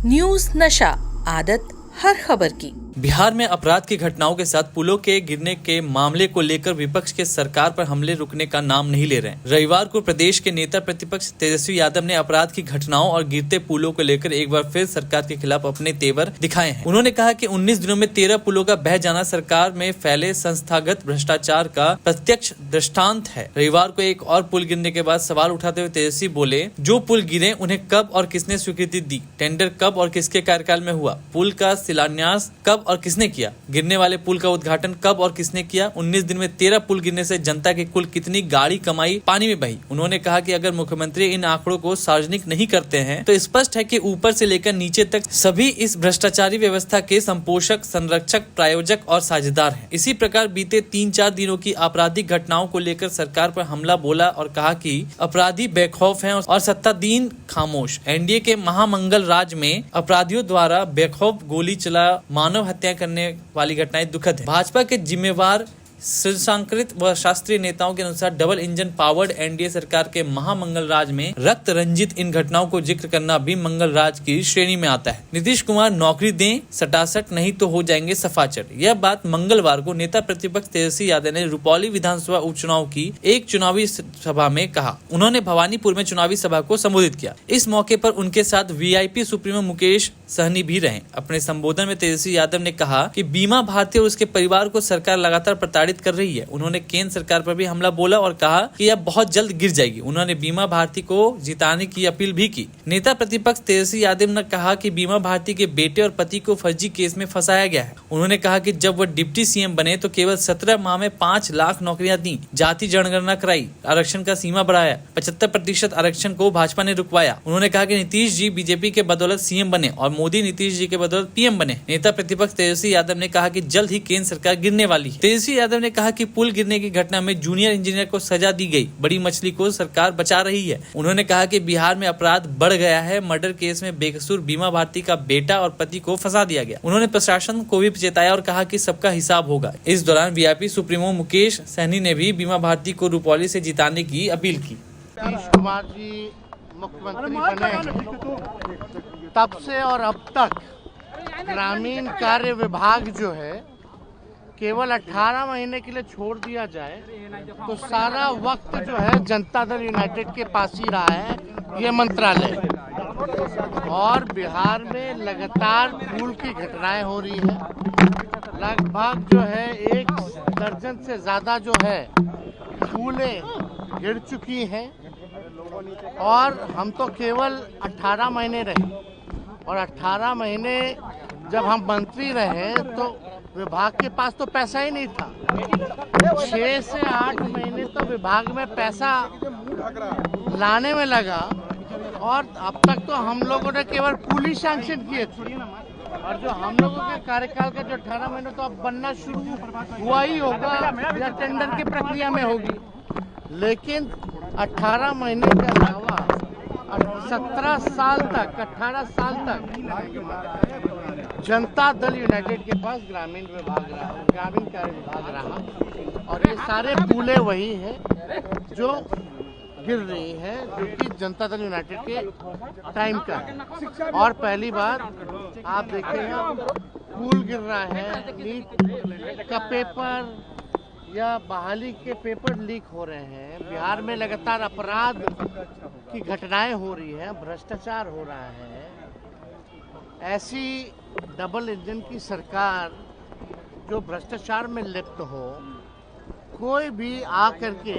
News नशा, आदत हर खबर की। बिहार में अपराध की घटनाओं के साथ पुलों के गिरने के मामले को लेकर विपक्ष के सरकार पर हमले रुकने का नाम नहीं ले रहे हैं। रविवार को प्रदेश के नेता प्रतिपक्ष तेजस्वी यादव ने अपराध की घटनाओं और गिरते पुलों को लेकर एक बार फिर सरकार के खिलाफ अपने तेवर दिखाए हैं। उन्होंने कहा कि 19 दिनों में 13 पुलों का बह जाना सरकार में फैले संस्थागत भ्रष्टाचार का प्रत्यक्ष दृष्टांत है। रविवार को एक और पुल गिरने के बाद सवाल उठाते हुए तेजस्वी बोले, जो पुल गिरे उन्हें कब और किसने स्वीकृति दी, टेंडर कब और किसके कार्यकाल में हुआ, पुल का शिलान्यास कब और किसने किया, गिरने वाले पुल का उद्घाटन कब और किसने किया। 19 दिन में 13 पुल गिरने से जनता की कुल कितनी गाड़ी कमाई पानी में बही। उन्होंने कहा कि अगर मुख्यमंत्री इन आंकड़ों को सार्वजनिक नहीं करते हैं तो स्पष्ट है कि ऊपर से लेकर नीचे तक सभी इस भ्रष्टाचारी व्यवस्था के संपोषक, संरक्षक, प्रायोजक और साझेदार हैं। इसी प्रकार बीते 3-4 दिनों की आपराधिक घटनाओं को लेकर सरकार पर हमला बोला और कहा कि अपराधी बेखौफ हैं और सत्ताधीन खामोश। एनडीए के महामंगल राज में अपराधियों द्वारा बेखौफ गोली चला मानव हत्या करने वाली घटनाएं दुखद है। भाजपा के जिम्मेवार शीर्षांकित व शास्त्रीय नेताओं के अनुसार डबल इंजन पावर्ड एनडीए सरकार के महामंगल राज में रक्त रंजित इन घटनाओं को जिक्र करना भी मंगल राज की श्रेणी में आता है। नीतीश कुमार नौकरी दें सटासट, नहीं तो हो जाएंगे सफाचट। यह बात मंगलवार को नेता प्रतिपक्ष तेजस्वी यादव ने रुपौली विधानसभा उपचुनाव की एक चुनावी सभा में कहा। उन्होंने भवानीपुर में चुनावी सभा को संबोधित किया। इस मौके पर उनके साथ वीआईपी सुप्रीमो मुकेश सहनी भी रहे। अपने संबोधन में तेजस्वी यादव ने कहा कि बीमा भारती और उसके परिवार को सरकार लगातार प्रताड़ित कर रही है। उन्होंने केंद्र सरकार पर भी हमला बोला और कहा कि यह बहुत जल्द गिर जाएगी। उन्होंने बीमा भारती को जिताने की अपील भी की। नेता प्रतिपक्ष तेजस्वी यादव ने कहा कि बीमा भारती के बेटे और पति को फर्जी केस में फंसाया गया है। उन्होंने कहा कि जब वह डिप्टी सीएम बने तो केवल 17 माह में 5 लाख नौकरियां दी, जाति जनगणना कराई, आरक्षण का सीमा बढ़ाया, 75% आरक्षण को भाजपा ने रुकवाया। उन्होंने कहा कि नीतीश जी बीजेपी के बदौलत सीएम बने और मोदी नीतीश जी के बदौलत पीएम बने। नेता प्रतिपक्ष तेजस्वी यादव ने कहा कि जल्द ही केंद्र सरकार गिरने वाली है। तेजस्वी यादव ने कहा कि पुल गिरने की घटना में जूनियर इंजीनियर को सजा दी गई, बड़ी मछली को सरकार बचा रही है। उन्होंने कहा कि बिहार में अपराध बढ़ गया है। मर्डर केस में बेकसूर बीमा भारती का बेटा और पति को फंसा दिया गया। उन्होंने प्रशासन को भी चेताया और कहा कि सबका हिसाब होगा। इस दौरान वीआईपी सुप्रीमो मुकेश सहनी ने भी बीमा भारती को रुपौली से जिताने की अपील की। नीतीश कुमार जी मुख्यमंत्री बने तब से और अब तक ग्रामीण कार्य विभाग जो है केवल 18 महीने के लिए छोड़ दिया जाए तो सारा वक्त जो है जनता दल यूनाइटेड के पास ही रहा है ये मंत्रालय। और बिहार में लगातार पुल की घटनाएं हो रही है। लगभग जो है 1 दर्जन से ज्यादा जो है पुलें गिर चुकी हैं और हम तो केवल 18 महीने रहे और 18 महीने जब हम मंत्री रहे तो विभाग के पास तो पैसा ही नहीं था। 6 से 8 महीने तो विभाग में पैसा लाने में लगा और अब तक तो हम लोगों ने केवल पुल ही सैंक्शन किए थे। और जो हम लोगों के कार्यकाल का जो 18 महीने तो अब बनना शुरू हुआ ही होगा या टेंडर की प्रक्रिया में होगी। लेकिन 18 महीने के अलावा 17 साल तक 18 साल तक जनता दल यूनाइटेड के पास ग्रामीण विभाग रहा, ग्रामीण कार्य विभाग रहा और ये सारे पुलें वही हैं जो गिर रही हैं जो कि जनता दल यूनाइटेड के टाइम का है। और पहली बार आप देखें पुल गिर रहा है, नीट का पेपर या बहाली के पेपर लीक हो रहे हैं। बिहार में लगातार अपराध की घटनाएं हो रही हैं, भ्रष्टाचार हो रहा है। ऐसी डबल इंजन की सरकार जो भ्रष्टाचार में लिप्त हो, कोई भी आ करके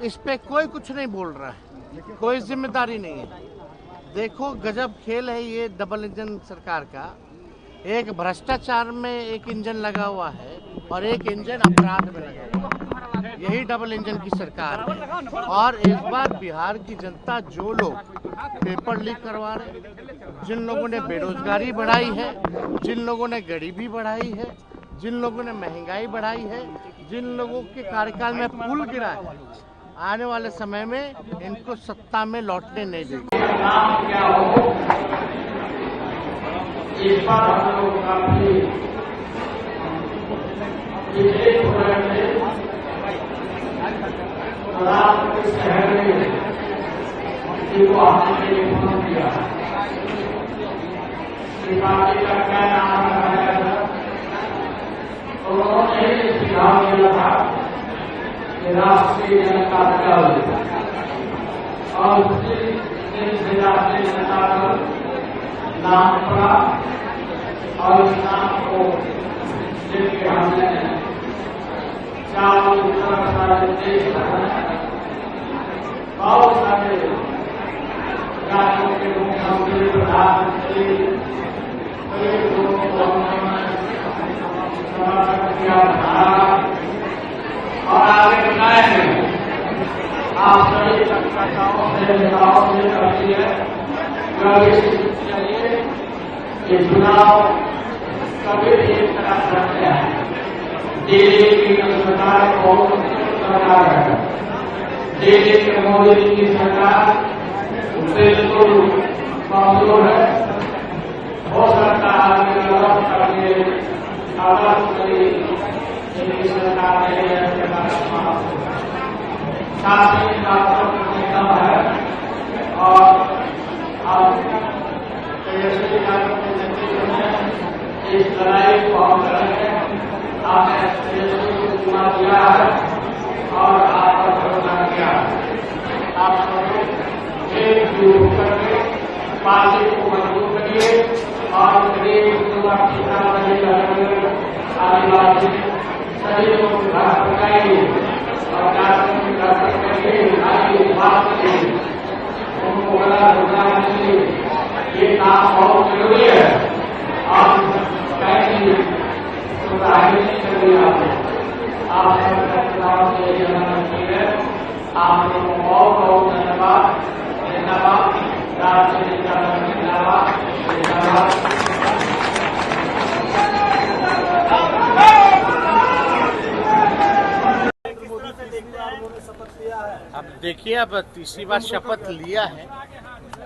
इस पे कोई कुछ नहीं बोल रहा है, कोई जिम्मेदारी नहीं है। देखो गजब खेल है ये डबल इंजन सरकार का। एक भ्रष्टाचार में एक इंजन लगा हुआ है और एक इंजन अपराध में लगा हुआ है। यही डबल इंजन की सरकार है। और इस बार बिहार की जनता जो लोग पेपर लीक करवा रहे, जिन लोगों ने बेरोजगारी बढ़ाई है, जिन लोगों ने गरीबी बढ़ाई है, जिन लोगों ने महंगाई बढ़ाई है, जिन लोगों के कार्यकाल में पुल गिरा है, आने वाले समय में इनको सत्ता में लौटने नहीं देंगे। इस बार हम लोग काफी रात के शहर में आपने फोन किया पार्टी का क्या नाम रखा गया था, तो उन्होंने ये सुझाव दिया था कि राष्ट्रीय जनता दल, और उसी दिन से राष्ट्रीय जनता दल नाम पड़ा और इस नाम को लेकर हमने चारों तरफ सारे देश में बहुत सारे राज्यों के मुख्यमंत्री, प्रधानमंत्री, कई लोगों को हमने समर्थन किया था और आगे बताएंगे। आप सभी कार्यकर्ताओं से, नेताओं से करती है चाहिए कि चुनाव कभी भी एक तरफ रखते हैं। दिल्ली की सरकार बहुत सरकार है, दिल्ली के मोदी जी की सरकार बिल्कुल कमजोर है। हो सकता है कि अलग करके अलग करी इनकी सरकार नहीं है, साथ ही कम है और अब तेजस्वी यादव के नेतृत्व में इस लड़ाई को हम करेंगे। आपने तेजस्वी को चुना दिया है और आप पर भरोसा किया है। आप सब एकजुट करके पार्टी को मजबूत करिए और गरीब आदिवासी सभी लोग घर पकाइए और कार्यक्रम घर पकाइए, बात करिए, उनको बड़ा रोजगार दीजिए। ये काम बहुत जरूरी है। आप कहीं सुधारी नहीं कर दिया, आप सब से यही अनुमति है। आप लोगों को बहुत बहुत धन्यवाद। धन्यवाद राष्ट्रीय धन्यवाद। अब देखिए, अब तीसरी बार शपथ लिया है,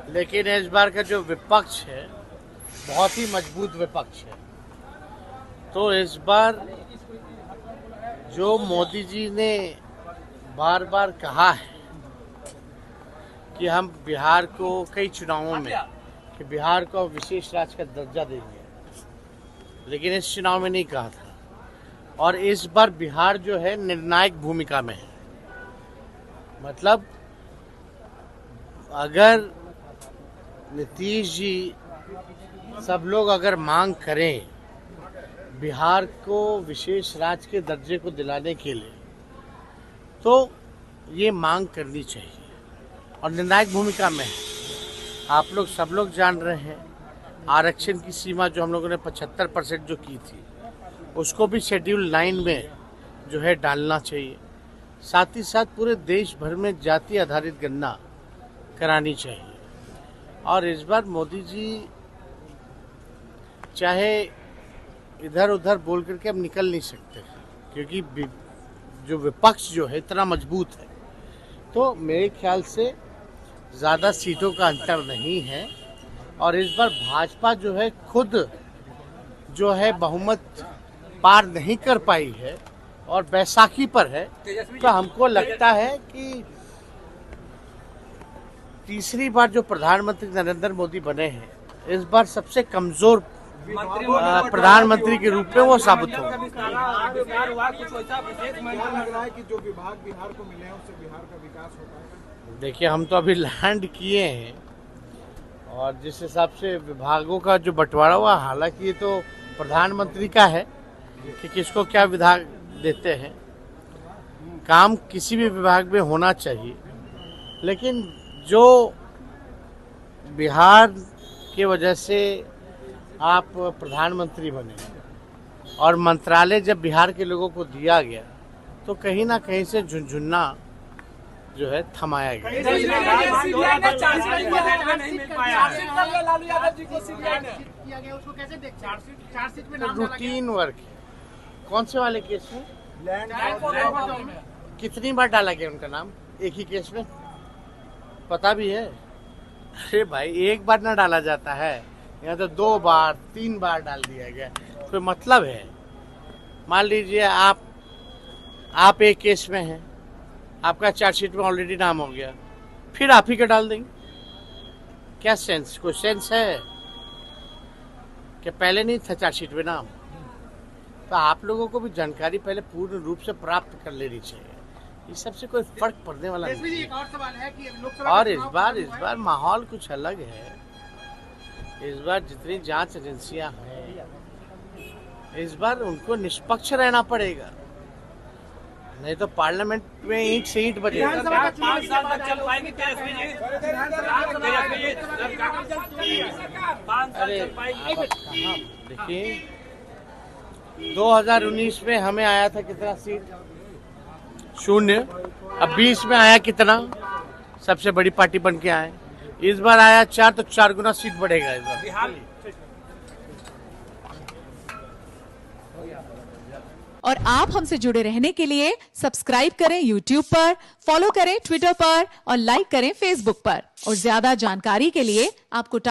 लेकिन इस बार का जो विपक्ष है बहुत ही मजबूत विपक्ष है। तो इस बार जो मोदी जी ने बार बार कहा है कि हम बिहार को कई चुनावों में कि बिहार को विशेष राज्य का दर्जा देंगे, लेकिन इस चुनाव में नहीं कहा था। और इस बार बिहार जो है निर्णायक भूमिका में है। मतलब अगर नीतीश जी सब लोग अगर मांग करें बिहार को विशेष राज्य के दर्जे को दिलाने के लिए, तो ये मांग करनी चाहिए और निर्णायक भूमिका में है। आप लोग सब लोग जान रहे हैं आरक्षण की सीमा जो हम लोगों ने 75% जो की थी, उसको भी शेड्यूल 9 में जो है डालना चाहिए। साथ ही साथ पूरे देश भर में जाति आधारित गणना करानी चाहिए। और इस बार मोदी जी चाहे इधर उधर बोल करके अब निकल नहीं सकते, क्योंकि जो विपक्ष जो है इतना मजबूत है। तो मेरे ख्याल से ज़्यादा सीटों का अंतर नहीं है। और इस बार भाजपा जो है खुद जो है बहुमत पार नहीं कर पाई है और बैसाखी पर है। तो हमको लगता है कि तीसरी बार जो प्रधानमंत्री नरेंद्र मोदी बने हैं, इस बार सबसे कमजोर प्रधानमंत्री के रूप में वो साबित होंगे। लग रहा है कि जो विभाग बिहार को मिले हैं उससे बिहार का विकास हो पाएगा। देखिए, हम तो अभी लैंड किए हैं और जिस हिसाब से विभागों का जो बंटवारा हुआ, हालांकि ये तो प्रधानमंत्री का है कि किसको क्या विभाग देते हैं। काम किसी भी विभाग में होना चाहिए, लेकिन जो बिहार के वजह से आप प्रधानमंत्री बने और मंत्रालय जब बिहार के लोगों को दिया गया, तो कहीं ना कहीं से झुनझुना जो है थमाया गया। रूटीन वर्क कौन से वाले केस में कितनी बार डाला गया उनका नाम एक ही केस में, पता भी है? अरे भाई, एक बार ना डाला जाता है, यहाँ तो 2 बार 3 बार डाल दिया गया। कोई मतलब है? मान लीजिए आप एक केस में हैं, आपका चार्जशीट में ऑलरेडी नाम हो गया, फिर आप ही का डाल देंगे? क्या सेंस? कोई सेंस है? कि पहले नहीं था चार्जशीट में नाम, तो आप लोगों को भी जानकारी पहले पूर्ण रूप से प्राप्त कर लेनी चाहिए। इस सबसे कोई फर्क पड़ने वाला नहीं एक और सवाल है कि लोकसभा और इस बार माहौल कुछ अलग है। इस बार जितनी जांच एजेंसियां हैं, इस बार उनको निष्पक्ष रहना पड़ेगा, नहीं तो पार्लियामेंट में ईंट से ईंट बजेगा। विधानसभा का चुनाव इसी बात है। अरे देखिए 2019 में हमें आया था कितना सीट, 0। अब 20 में आया कितना, सबसे बड़ी पार्टी बन के आए। इस बार आया 4, तो 4 गुना सीट बढ़ेगा इस बार। और आप हमसे जुड़े रहने के लिए सब्सक्राइब करें YouTube पर, फॉलो करें Twitter पर और लाइक करें Facebook पर। और ज्यादा जानकारी के लिए आपको